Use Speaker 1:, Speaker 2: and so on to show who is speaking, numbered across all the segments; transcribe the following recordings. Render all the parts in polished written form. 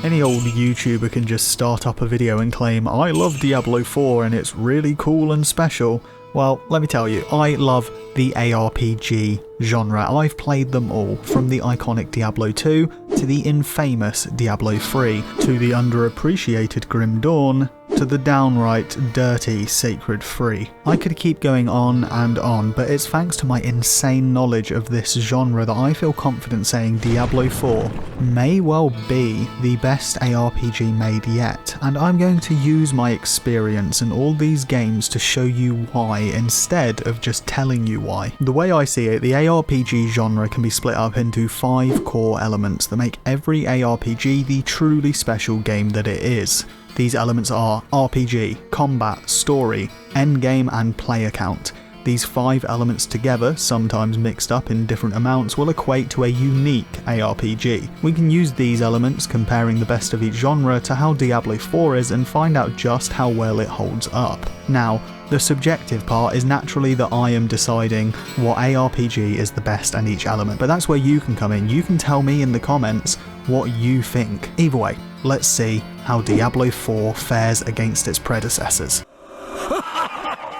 Speaker 1: Any old YouTuber can just start up a video and claim, I love Diablo 4 and it's really cool and special. Well, let me tell you, I love the aRPG genre. I've played them all, from the iconic Diablo 2 to the infamous Diablo 3 to the underappreciated Grim Dawn to the downright dirty Sacred 3. I could keep going on, but it's thanks to my insane knowledge of this genre that I feel confident saying Diablo 4 may well be the best aRPG made yet, and I'm going to use my experience in all these games to show you why instead of just telling you why. The way I see it, the aRPG genre can be split up into 5 core elements that make every aRPG the truly special game that it is. These elements are RPG, combat, story, endgame and player count. These 5 elements together, sometimes mixed up in different amounts, will equate to a unique aRPG. We can use these elements, comparing the best of each genre to how Diablo 4 is, and find out just how well it holds up. Now, the subjective part is naturally that I am deciding what aRPG is the best and each element, but that's where you can come in. You can tell me in the comments what you think. Either way, let's see how Diablo 4 fares against its predecessors.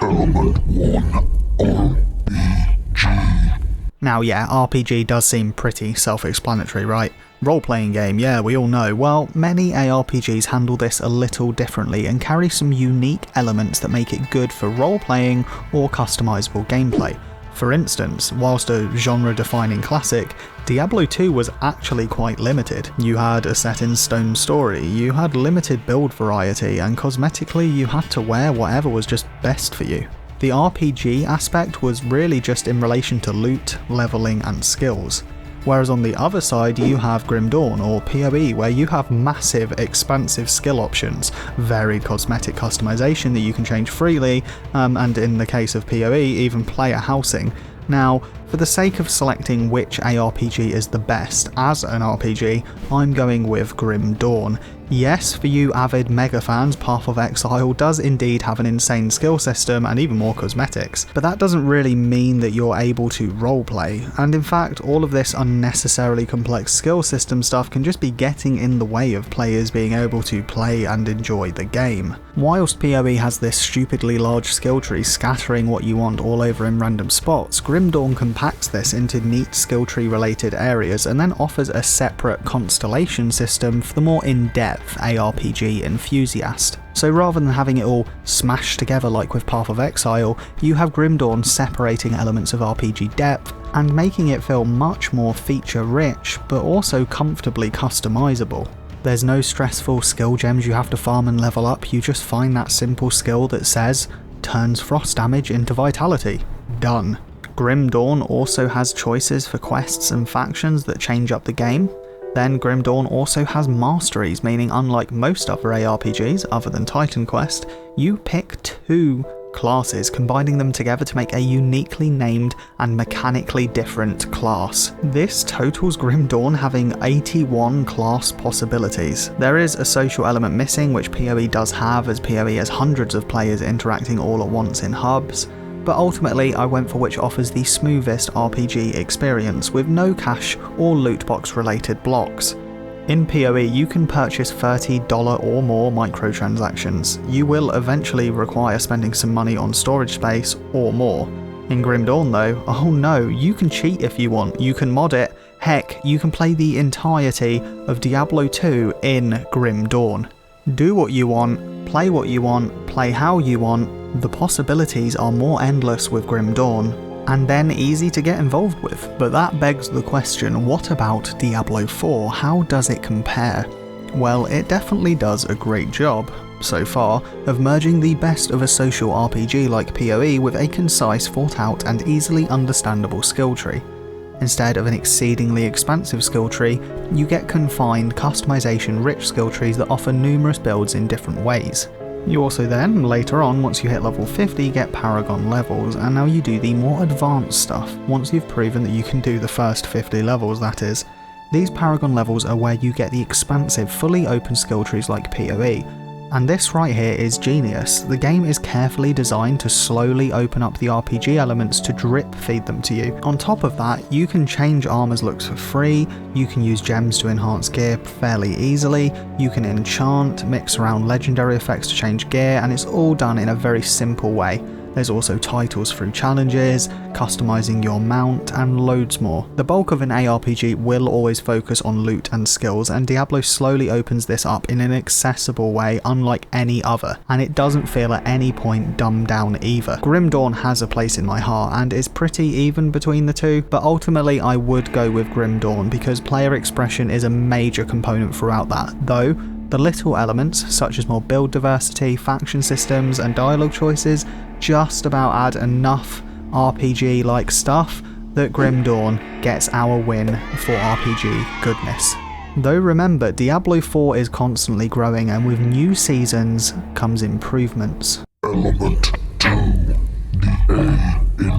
Speaker 2: Element 1, RPG.
Speaker 1: Now yeah, RPG does seem pretty self-explanatory, right? Role-playing game, yeah, we all know. Well, many aRPGs handle this a little differently and carry some unique elements that make it good for role-playing or customizable gameplay. For instance, whilst a genre-defining classic, Diablo 2 was actually quite limited. You had a set-in-stone story, you had limited build variety, and cosmetically you had to wear whatever was just best for you. The RPG aspect was really just in relation to loot, leveling, and skills. Whereas on the other side you have Grim Dawn or PoE, where you have massive expansive skill options, varied cosmetic customization that you can change freely, and in the case of PoE, even player housing. Now, for the sake of selecting which aRPG is the best as an RPG, I'm going with Grim Dawn. Yes, for you avid mega fans, Path of Exile does indeed have an insane skill system and even more cosmetics, but that doesn't really mean that you're able to roleplay, and in fact all of this unnecessarily complex skill system stuff can just be getting in the way of players being able to play and enjoy the game. Whilst PoE has this stupidly large skill tree scattering what you want all over in random spots, Grim Dawn compacts this into neat skill tree related areas and then offers a separate constellation system for the more in-depth aRPG enthusiast. So rather than having it all smashed together like with Path of Exile, you have Grim Dawn separating elements of RPG depth and making it feel much more feature rich, but also comfortably customizable. There's no stressful skill gems you have to farm and level up, you just find that simple skill that says, turns frost damage into vitality. Done. Grim Dawn also has choices for quests and factions that change up the game. Then Grim Dawn also has masteries, meaning unlike most other aRPGs, other than Titan Quest, you pick 2 classes, combining them together to make a uniquely named and mechanically different class. This totals Grim Dawn having 81 class possibilities. There is a social element missing, which PoE does have, as PoE has hundreds of players interacting all at once in hubs. But ultimately I went for which offers the smoothest RPG experience, with no cash or loot box related blocks. In PoE you can purchase $30 or more microtransactions. You will eventually require spending some money on storage space or more. In Grim Dawn though, oh no, you can cheat if you want, you can mod it, heck, you can play the entirety of Diablo 2 in Grim Dawn. Do what you want, play how you want. The possibilities are more endless with Grim Dawn, and then easy to get involved with. But that begs the question, what about Diablo 4? How does it compare? Well, it definitely does a great job, so far, of merging the best of a social RPG like PoE with a concise, thought out and easily understandable skill tree. Instead of an exceedingly expansive skill tree, you get confined, customization-rich skill trees that offer numerous builds in different ways. You also then, later on, once you hit level 50, get Paragon levels, and now you do the more advanced stuff, once you've proven that you can do the first 50 levels, that is. These Paragon levels are where you get the expansive, fully open skill trees like PoE, And this right here is genius. The game is carefully designed to slowly open up the RPG elements to drip feed them to you. On top of that, you can change armor's looks for free, you can use gems to enhance gear fairly easily, you can enchant, mix around legendary effects to change gear, and it's all done in a very simple way. There's also titles through challenges, customizing your mount, and loads more. The bulk of an aRPG will always focus on loot and skills, and Diablo slowly opens this up in an accessible way unlike any other, and it doesn't feel at any point dumbed down either. Grim Dawn has a place in my heart and is pretty even between the two, but ultimately I would go with Grim Dawn because player expression is a major component throughout that, though the little elements, such as more build diversity, faction systems, and dialogue choices, just about add enough RPG-like stuff that Grim Dawn gets our win for RPG goodness. Though remember, Diablo 4 is constantly growing, and with new seasons comes improvements.
Speaker 2: Element 2. The A in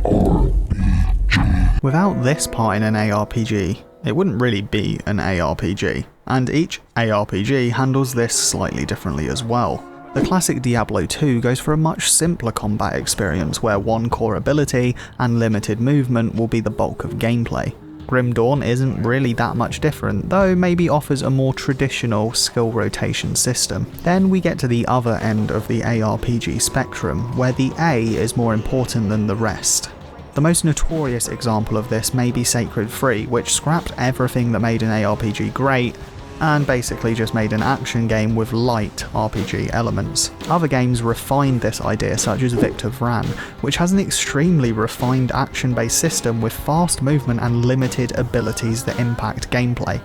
Speaker 2: aRPG.
Speaker 1: Without this part in an aRPG, it wouldn't really be an aRPG, and each aRPG handles this slightly differently as well. The classic Diablo 2 goes for a much simpler combat experience where one core ability and limited movement will be the bulk of gameplay. Grim Dawn isn't really that much different, though maybe offers a more traditional skill rotation system. Then we get to the other end of the aRPG spectrum, where the A is more important than the rest. The most notorious example of this may be Sacred 3, which scrapped everything that made an aRPG great, and basically just made an action game with light RPG elements. Other games refined this idea, such as Victor Vran, which has an extremely refined action-based system with fast movement and limited abilities that impact gameplay.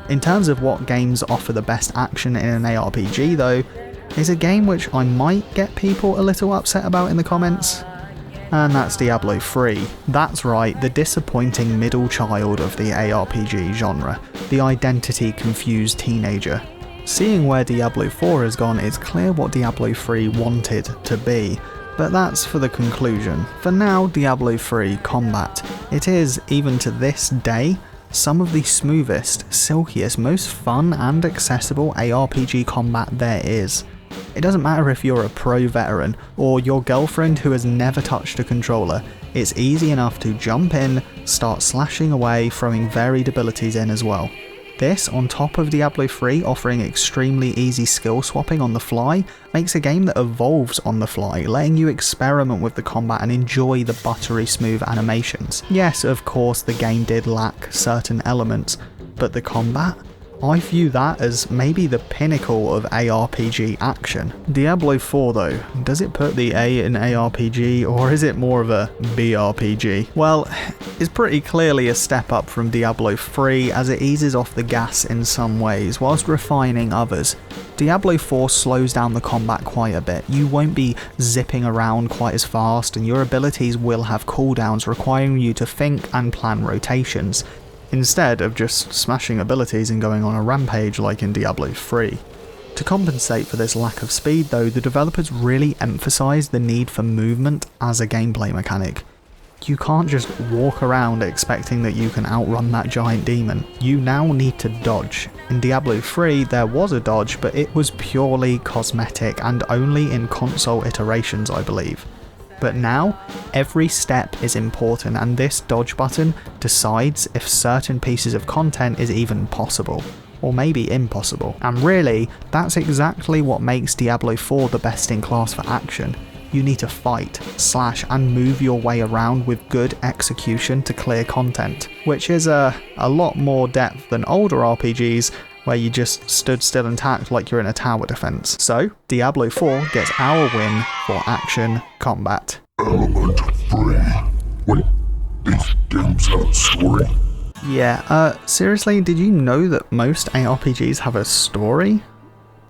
Speaker 1: In terms of what games offer the best action in an aRPG though, is a game which I might get people a little upset about in the comments. And that's Diablo 3. That's right, the disappointing middle child of the aRPG genre, the identity-confused teenager. Seeing where Diablo 4 has gone, it's clear what Diablo 3 wanted to be, but that's for the conclusion. For now, Diablo 3 combat. It is, even to this day, some of the smoothest, silkiest, most fun and accessible aRPG combat there is. It doesn't matter if you're a pro veteran or your girlfriend who has never touched a controller, it's easy enough to jump in, start slashing away, throwing varied abilities in as well. This, on top of Diablo 3 offering extremely easy skill swapping on the fly, makes a game that evolves on the fly, letting you experiment with the combat and enjoy the buttery smooth animations. Yes, of course the game did lack certain elements, but the combat? I view that as maybe the pinnacle of aRPG action. Diablo 4 though, does it put the A in aRPG or is it more of a BRPG? Well, it's pretty clearly a step up from Diablo 3 as it eases off the gas in some ways whilst refining others. Diablo 4 slows down the combat quite a bit. You won't be zipping around quite as fast and your abilities will have cooldowns requiring you to think and plan rotations, instead of just smashing abilities and going on a rampage like in Diablo 3. To compensate for this lack of speed though, the developers really emphasised the need for movement as a gameplay mechanic. You can't just walk around expecting that you can outrun that giant demon. You now need to dodge. In Diablo 3 there was a dodge, but it was purely cosmetic and only in console iterations I believe. But now, every step is important and this dodge button decides if certain pieces of content is even possible, or maybe impossible. And really, that's exactly what makes Diablo 4 the best in class for action. You need to fight, slash and move your way around with good execution to clear content, which is a lot more depth than older RPGs where you just stood still and tacked like you're in a tower defense. So, Diablo 4 gets our win for action combat.
Speaker 2: Element 3. Wait, these games have a story?
Speaker 1: Yeah, seriously, did you know that most ARPGs have a story?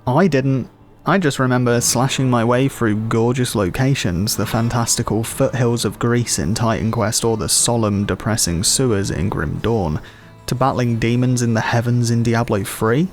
Speaker 1: I didn't. I just remember slashing my way through gorgeous locations, the fantastical foothills of Greece in Titan Quest or the solemn, depressing sewers in Grim Dawn, to battling demons in the heavens in Diablo 3,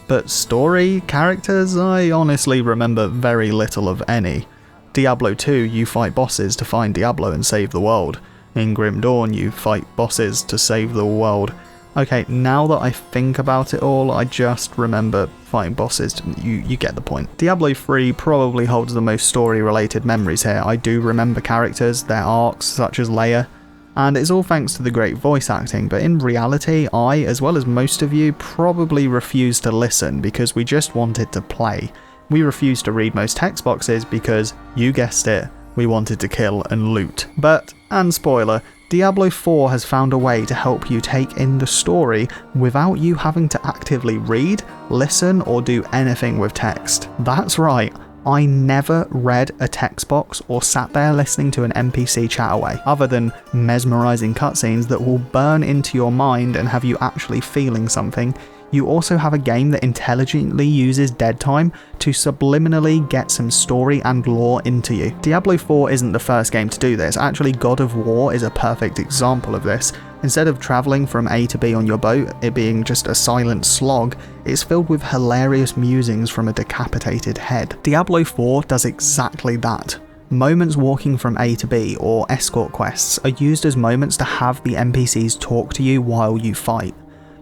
Speaker 1: but story, characters, I honestly remember very little of any. Diablo 2 you fight bosses to find Diablo and save the world. In Grim Dawn you fight bosses to save the world. Okay, now that I think about it all, I just remember fighting bosses. You get the point. Diablo 3 probably holds the most story-related memories here. I do remember characters, their arcs, such as Leia, and it's all thanks to the great voice acting, but in reality, I, as well as most of you, probably refused to listen because we just wanted to play. We refused to read most text boxes because, you guessed it, we wanted to kill and loot. But, and spoiler, Diablo 4 has found a way to help you take in the story without you having to actively read, listen, or do anything with text. That's right, I never read a text box or sat there listening to an NPC chat away, other than mesmerizing cutscenes that will burn into your mind and have you actually feeling something. You also have a game that intelligently uses dead time to subliminally get some story and lore into you. Diablo 4 isn't the first game to do this. Actually, God of War is a perfect example of this. Instead of travelling from A to B on your boat, it being just a silent slog, it's filled with hilarious musings from a decapitated head. Diablo 4 does exactly that. Moments walking from A to B, or escort quests, are used as moments to have the NPCs talk to you while you fight.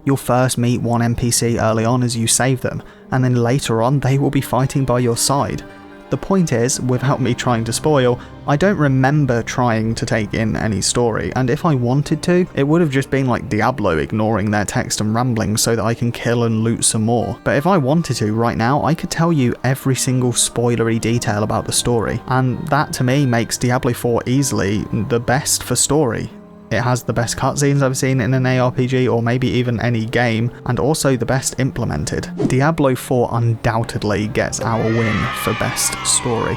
Speaker 1: You'll first meet one NPC early on as you save them, and then later on they will be fighting by your side. The point is, without me trying to spoil, I don't remember trying to take in any story, and if I wanted to, it would have just been like Diablo ignoring their text and rambling so that I can kill and loot some more. But if I wanted to right now, I could tell you every single spoilery detail about the story, and that to me makes Diablo 4 easily the best for story. It has the best cutscenes I've seen in an aRPG, or maybe even any game, and also the best implemented. Diablo 4 undoubtedly gets our win for best story.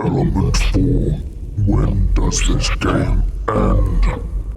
Speaker 2: Element 4. When does this game end?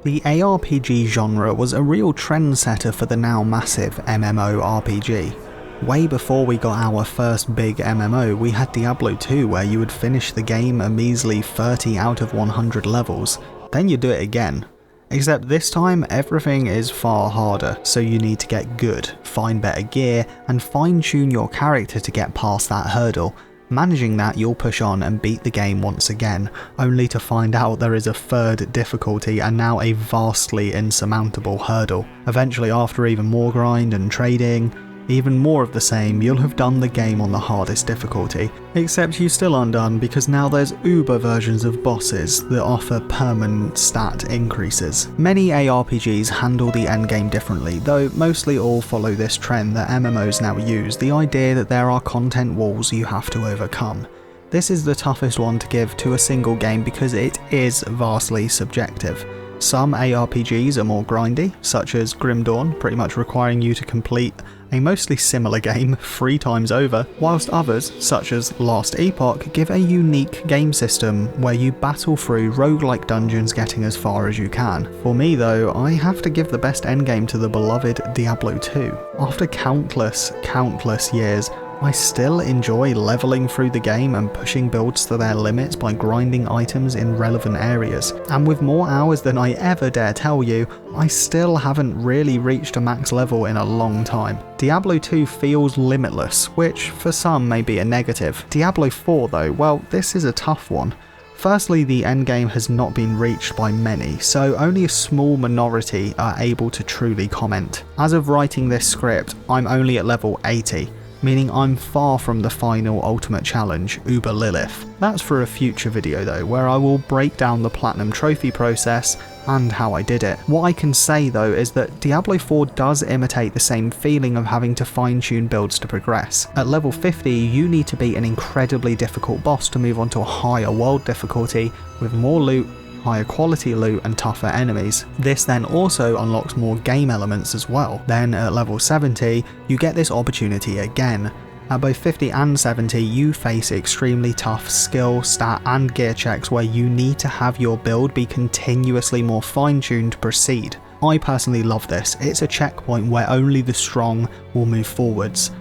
Speaker 1: The aRPG genre was a real trendsetter for the now massive MMORPG. Way before we got our first big MMO, we had Diablo 2 where you would finish the game a measly 30 out of 100 levels. Then you do it again. Except this time, everything is far harder, so you need to get good, find better gear, and fine-tune your character to get past that hurdle. Managing that, you'll push on and beat the game once again, only to find out there is a third difficulty and now a vastly insurmountable hurdle. Eventually, after even more grind and trading, even more of the same, you'll have done the game on the hardest difficulty. Except you still aren't done, because now there's uber versions of bosses that offer permanent stat increases. Many aRPGs handle the endgame differently, though mostly all follow this trend that MMOs now use, the idea that there are content walls you have to overcome. This is the toughest one to give to a single game because it is vastly subjective. Some aRPGs are more grindy, such as Grim Dawn, pretty much requiring you to complete a mostly similar game 3 times over, whilst others, such as Last Epoch, give a unique game system where you battle through roguelike dungeons getting as far as you can. For me though, I have to give the best endgame to the beloved Diablo 2. After countless years, I still enjoy leveling through the game and pushing builds to their limits by grinding items in relevant areas. And with more hours than I ever dare tell you, I still haven't really reached a max level in a long time. Diablo 2 feels limitless, which for some may be a negative. Diablo 4 though, well, this is a tough one. Firstly, the endgame has not been reached by many, so only a small minority are able to truly comment. As of writing this script, I'm only at level 80. Meaning I'm far from the final ultimate challenge, Uber Lilith. That's for a future video though, where I will break down the platinum trophy process and how I did it. What I can say though is that Diablo 4 does imitate the same feeling of having to fine-tune builds to progress. At level 50, you need to beat an incredibly difficult boss to move on to a higher world difficulty with more loot, higher quality loot and tougher enemies. This then also unlocks more game elements as well. Then at level 70, you get this opportunity again. At both 50 and 70, you face extremely tough skill, stat and gear checks where you need to have your build be continuously more fine-tuned to proceed. I personally love this. It's a checkpoint where only the strong will move forwards.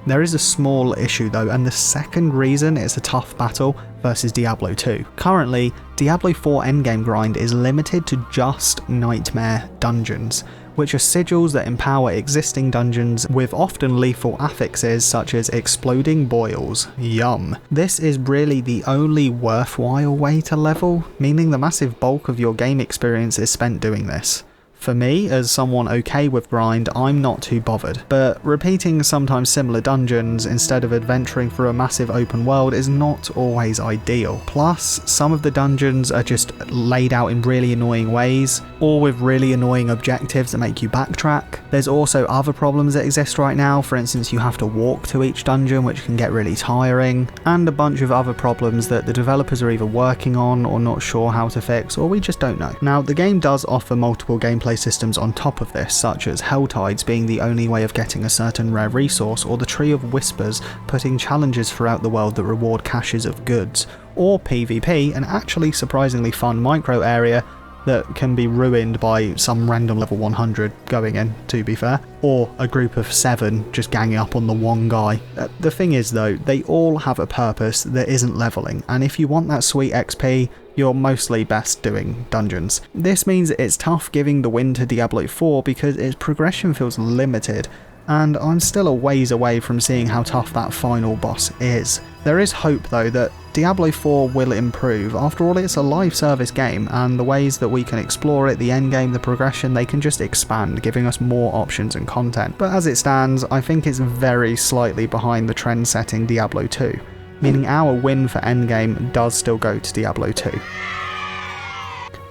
Speaker 1: There is a small issue though, and the second reason it's a tough battle versus Diablo 2. Currently, Diablo 4 endgame grind is limited to just nightmare dungeons, which are sigils that empower existing dungeons with often lethal affixes such as exploding boils. Yum. This is really the only worthwhile way to level, meaning the massive bulk of your game experience is spent doing this. For me, as someone okay with grind, I'm not too bothered, but repeating sometimes similar dungeons instead of adventuring through a massive open world is not always ideal. Plus, some of the dungeons are just laid out in really annoying ways, or with really annoying objectives that make you backtrack. There's also other problems that exist right now, for instance you have to walk to each dungeon, which can get really tiring, and a bunch of other problems that the developers are either working on or not sure how to fix, or we just don't know. Now, the game does offer multiple gameplay systems on top of this, such as Helltides being the only way of getting a certain rare resource, or the Tree of Whispers putting challenges throughout the world that reward caches of goods, or PvP, an actually surprisingly fun micro area that can be ruined by some random level 100 going in, to be fair, or a group of 7 just ganging up on the one guy. The thing is though, they all have a purpose that isn't leveling, and if you want that sweet XP, you're mostly best doing dungeons. This means it's tough giving the win to Diablo 4 because its progression feels limited, and I'm still a ways away from seeing how tough that final boss is. There is hope though that Diablo 4 will improve. After all, it's a live service game, and the ways that we can explore it, the endgame, the progression, they can just expand, giving us more options and content. But as it stands, I think it's very slightly behind the trend-setting Diablo 2, meaning our win for endgame does still go to Diablo 2.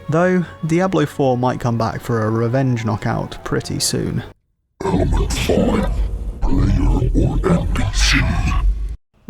Speaker 1: Though, Diablo 4 might come back for a revenge knockout pretty soon.
Speaker 2: Element 5. Player or NPC?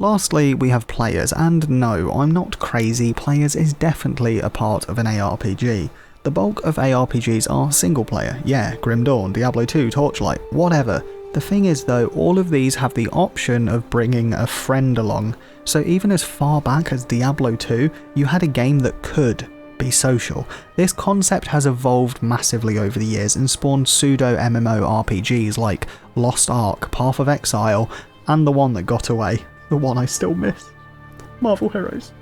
Speaker 1: Lastly, we have players, and no, I'm not crazy, players is definitely a part of an aRPG. The bulk of aRPGs are single player, yeah, Grim Dawn, Diablo 2, Torchlight, whatever. The thing is though, all of these have the option of bringing a friend along, so even as far back as Diablo 2, you had a game that could be social. This concept has evolved massively over the years and spawned pseudo MMORPGs like Lost Ark, Path of Exile, and the one that got away. The one I still miss. Marvel Heroes.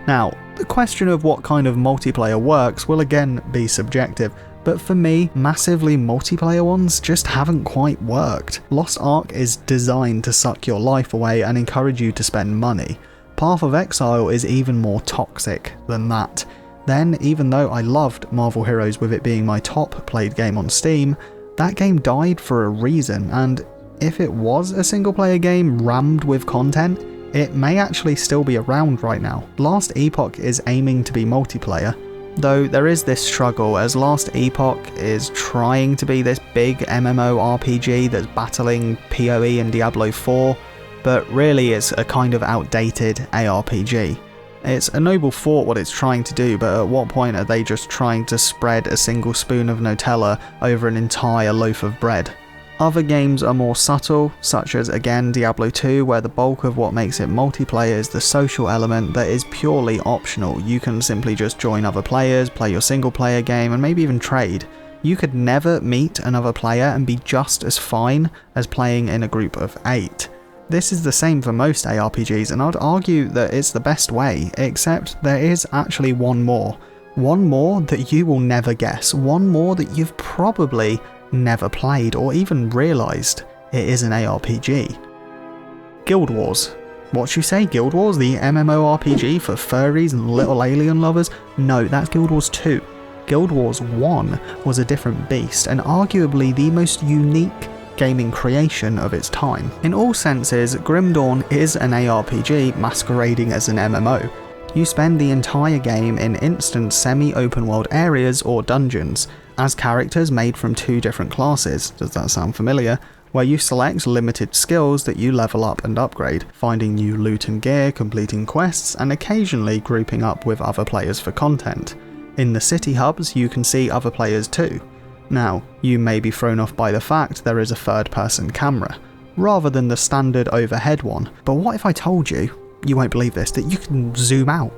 Speaker 1: Now, the question of what kind of multiplayer works will again be subjective, but for me, massively multiplayer ones just haven't quite worked. Lost Ark is designed to suck your life away and encourage you to spend money. Path of Exile is even more toxic than that. Then, even though I loved Marvel Heroes with it being my top played game on Steam, that game died for a reason, and if it was a single player game rammed with content, it may actually still be around right now. Last Epoch is aiming to be multiplayer, though there is this struggle as Last Epoch is trying to be this big MMORPG that's battling PoE and Diablo 4, but really it's a kind of outdated aRPG. It's a noble thought what it's trying to do, but at what point are they just trying to spread a single spoon of Nutella over an entire loaf of bread? Other games are more subtle, such as again Diablo 2, where the bulk of what makes it multiplayer is the social element that is purely optional. You can simply just join other players, play your single player game, and maybe even trade. You could never meet another player and be just as fine as playing in a group of 8. This is the same for most aRPGs, and I'd argue that it's the best way, except there is actually one more. One more that you will never guess, one more that you've probably never played or even realised it is an aRPG. Guild Wars. What you say, Guild Wars, the MMORPG for furries and little alien lovers? No, that's Guild Wars 2. Guild Wars 1 was a different beast, and arguably the most unique gaming creation of its time. In all senses, Grim Dawn is an aRPG masquerading as an MMO. You spend the entire game in instant semi-open world areas or dungeons, as characters made from 2 different classes, does that sound familiar? Where you select limited skills that you level up and upgrade, finding new loot and gear, completing quests, and occasionally grouping up with other players for content. In the city hubs, you can see other players too. Now, you may be thrown off by the fact there is a third-person camera, rather than the standard overhead one, but what if I told you, you won't believe this, that you can zoom out?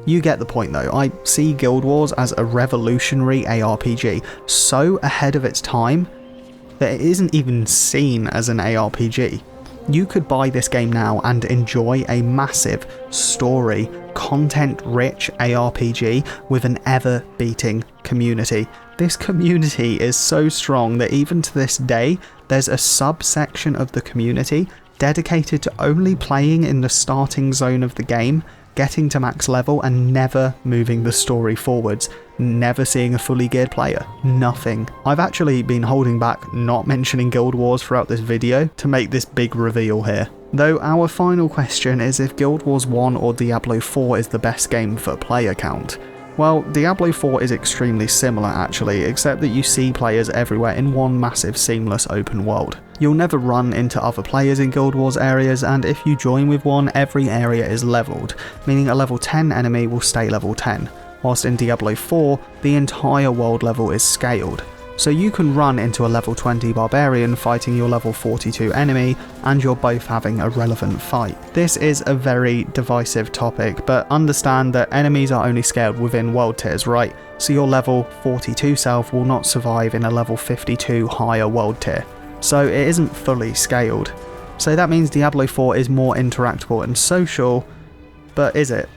Speaker 1: You get the point though. I see Guild Wars as a revolutionary aRPG, so ahead of its time that it isn't even seen as an aRPG. You could buy this game now and enjoy a massive story, content-rich aRPG with an ever-beating community. This community is so strong that even to this day, there's a subsection of the community dedicated to only playing in the starting zone of the game, getting to max level and never moving the story forwards, never seeing a fully geared player, nothing. I've actually been holding back not mentioning Guild Wars throughout this video to make this big reveal here. Though our final question is if Guild Wars 1 or Diablo 4 is the best game for player count. Well, Diablo 4 is extremely similar actually, except that you see players everywhere in one massive seamless open world. You'll never run into other players in Guild Wars areas, and if you join with one, every area is leveled, meaning a level 10 enemy will stay level 10, whilst in Diablo 4, the entire world level is scaled. So you can run into a level 20 barbarian fighting your level 42 enemy, and you're both having a relevant fight. This is a very divisive topic, but understand that enemies are only scaled within world tiers, right? So your level 42 self will not survive in a level 52 higher world tier. So it isn't fully scaled. So that means Diablo 4 is more interactable and social, but is it?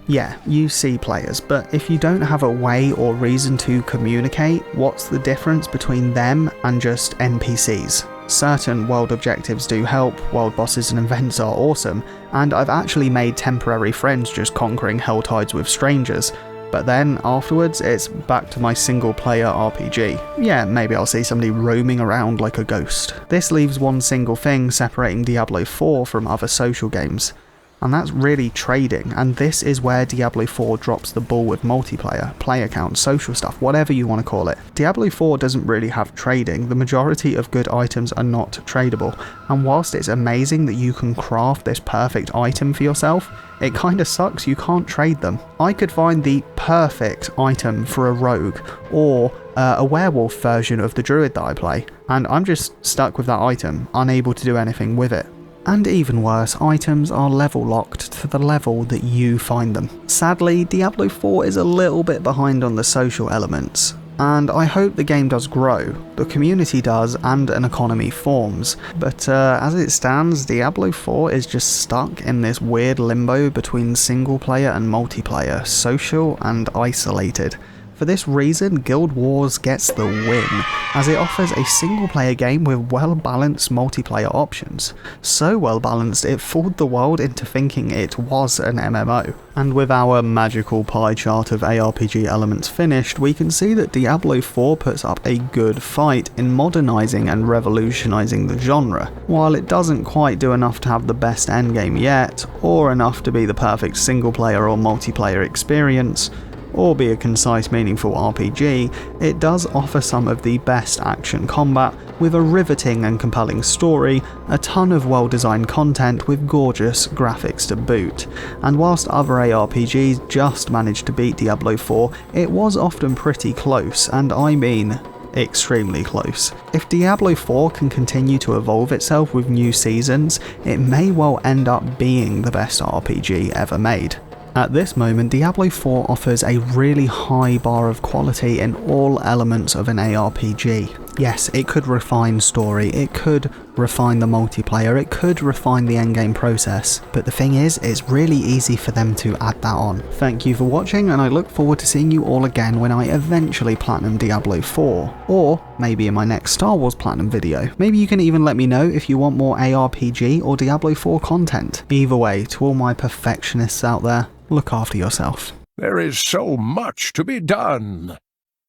Speaker 1: Yeah, you see players, but if you don't have a way or reason to communicate, what's the difference between them and just NPCs? Certain world objectives do help, world bosses and events are awesome, and I've actually made temporary friends just conquering hell tides with strangers, but then afterwards it's back to my single player RPG. Yeah, maybe I'll see somebody roaming around like a ghost. This leaves one single thing separating Diablo 4 from other social games. And that's really trading, and this is where Diablo 4 drops the ball with multiplayer, player count, social stuff, whatever you want to call it. Diablo 4 doesn't really have trading, the majority of good items are not tradable, and whilst it's amazing that you can craft this perfect item for yourself, it kinda sucks you can't trade them. I could find the perfect item for a rogue, or a werewolf version of the druid that I play, and I'm just stuck with that item, unable to do anything with it. And even worse, items are level locked to the level that you find them. Sadly, Diablo 4 is a little bit behind on the social elements, and I hope the game does grow, the community does, and an economy forms, but as it stands, Diablo 4 is just stuck in this weird limbo between single player and multiplayer, social and isolated. For this reason, Guild Wars gets the win, as it offers a single player game with well-balanced multiplayer options. So well balanced it fooled the world into thinking it was an MMO. And with our magical pie chart of aRPG elements finished, we can see that Diablo 4 puts up a good fight in modernising and revolutionising the genre. While it doesn't quite do enough to have the best endgame yet, or enough to be the perfect single player or multiplayer experience, or be a concise, meaningful RPG, it does offer some of the best action combat, with a riveting and compelling story, a ton of well-designed content with gorgeous graphics to boot. And whilst other aRPGs just managed to beat Diablo 4, it was often pretty close, and I mean extremely close. If Diablo 4 can continue to evolve itself with new seasons, it may well end up being the best RPG ever made. At this moment, Diablo 4 offers a really high bar of quality in all elements of an aRPG. Yes, it could refine story, it could refine the multiplayer, it could refine the endgame process, but the thing is, it's really easy for them to add that on. Thank you for watching, and I look forward to seeing you all again when I eventually platinum Diablo 4, or maybe in my next Star Wars Platinum video. Maybe you can even let me know if you want more aRPG or Diablo 4 content. Either way, to all my perfectionists out there, look after yourself.
Speaker 2: There is so much to be done.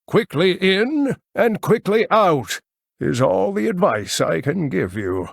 Speaker 2: Quickly in and quickly out is all the advice I can give you.